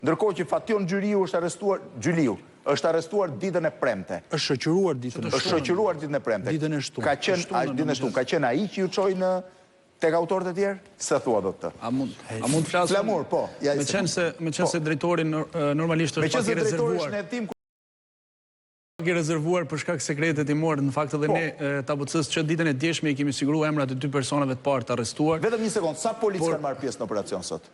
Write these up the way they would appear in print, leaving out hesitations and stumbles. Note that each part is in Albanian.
Ndërkohë që Fation Gjyliu është arrestuar ditën e premte. Është shoqëruar ditën e Është shoqëruar ditën e premte. Ditën e shtunë. Ka qenë ai që ju çoi në tek autorët e tjerë? Sa thua do këtë? A mund të flasë? Flamur, po. Me qenë se drejtori normalisht është pak i rezervuar. Pak i rezervuar për shkak sekretet i morë, në fakt edhe ne TABC-s që ditën e djeshme i kemi siguruar emrat e 2 personave të parë të arrestuar. Vetëm një sekond, sa policia kanë marrë pjesë në operacion sot?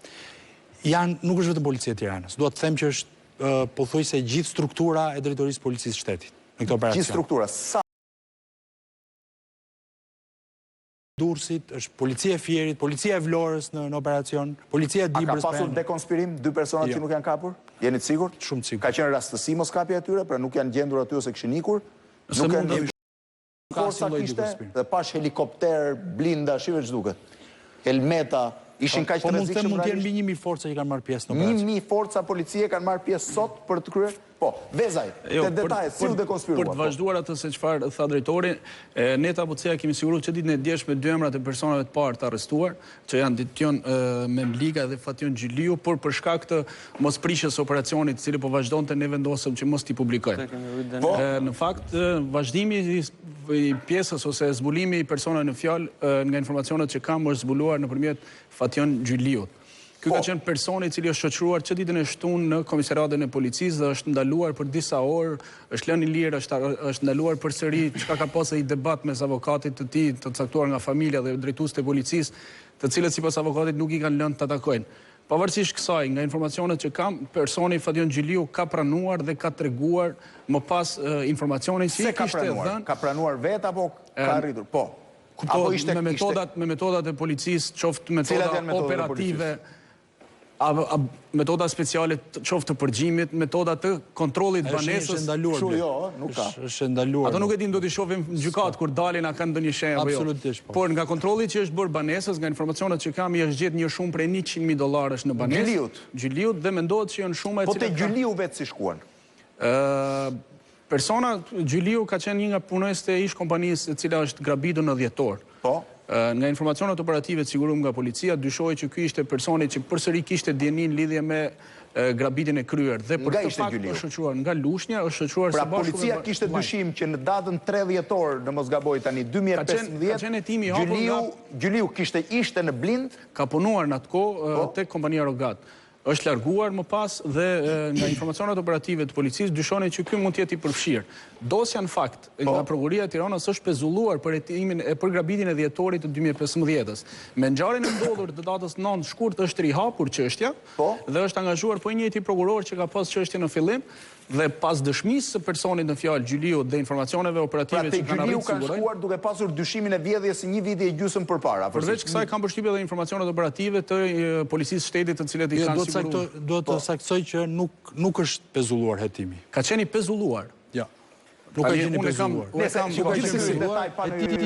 Nuk është vetëm policia e Tiranës. Dua të them që është pothuajse gjithë struktura e drejtorisë policisë shtetit në këtë operacion. Gjithë struktura, sa? Durrësit, është policia e Fierit, policia e Vlorës në operacion, policia e Dibrës. A ka pasur dekonspirim 2 personat që nuk janë kapur? Jeni të sigurt? Shumë të sigurt. Ka qenë rastësi mos kapja atyre, pra nuk janë gjendur aty ose kishin ikur? Nuk janë forca kishte dhe pash helikopter, blinda, shive ç'duket. Helmeta, ishin kaq të rrezikshëm. Mund të jenë mbi 1000 forca që kanë marrë pjesë në operacion. 1000 forca policie kanë marrë pjesë sot për të kryer. Po, vezaj, te detajet, si u dekonspiruar. Për të vazhduar atë se çfarë tha drejtori, ne TABC-ja kemi siguruar që ditën e djeshme 2 emrat e personave të parë të arrestuar, që janë Dition Memlika dhe Fation Gjyliu, por për shkak të mosprishjes së operacionit, i cili po vazhdonte, ne vendosëm që mos t'i publikojmë. Në fakt, vazhdimi i pjesës ose zbulimi i personave në fjalë nga informacionet që kam është zbuluar nëpërmjet Fation Gjyliut. Ky ka qenë personi i cili është shoqëruar që ditën e shtunë në komisariatin e policisë dhe është ndaluar për disa orë, është lënë i lirë, është ndaluar përsëri, çka ka pasur i debat mes avokatit të tij, të caktuar nga familja dhe drejtuesit e policisë, të cilët sipas avokatit nuk i kanë lënë ta takojnë. Pavarësisht kësaj, nga informacionet që kam, personi Fation Gjyliu ka pranuar dhe ka treguar më pas informacionin që i kishte dhënë. Ka pranuar vetë apo ka arritur? Po. Apo ishte me metodat e policisë, qoftë metoda operative, metoda speciale qoftë të përgjimit, metoda të kontrollit banesës. Kështu jo, nuk ka. Është ndaluar. Ato nuk e din do t'i shohim në gjykatë kur dalin a kanë ndonjë shenjë apo jo. Absolutisht po. Por nga kontrolli që është bërë banesës, nga informacionet që kam, i është gjetë një shumë prej $100.000 në banesë. Gjyliut dhe mendohet që janë shuma e cilat. Po te Gjyliu vetë si shkuan? Persona Gjyliu ka qenë një nga punojësit e ish kompanisë e cila është grabitur në dhjetor. Po. Nga informacionet operative të siguruar nga policia, dyshohej që ky ishte personi që përsëri kishte djenin lidhje me grabitjen e kryer dhe për këtë fakt është shoqëruar nga Lushnja, është shoqëruar së bashku. Pra policia kishte dyshim që në datën 3 dhjetor, në mos gaboj tani 2015, Gjyliu ishte në blind, ka punuar në atë kohë tek kompania Rogat. Është larguar më pas dhe nga informacionet operative të policisë dyshonej që ky mund të jetë i përfshirë. Dosja në fakt nga Prokuria e Tiranës është pezulluar për grabitjen e dhjetorit të 2015-s. Me ngjarjen e ndodhur të datës 9 shkurt është rihapur çështja dhe është angazhuar po i njëjti prokuror që ka pas çështjen në fillim dhe pas dëshmisë së personit në fjalë Gjyliu dhe informacioneve operative që kanë arritur. Pra te Gjyliu kanë shkuar duke pasur dyshimin e vjedhjes së 1 viti e gjysmë përpara. Përveç kësaj kanë përshtypje edhe informacionet operative të policisë shtetit të cilët i kanë siguruar. Do të saktësoj që nuk është pezulluar hetimi. Ka qenë i pezulluar. Ja. Nuk ka qenë i pezulluar. Nëse gjithsesi detaj pa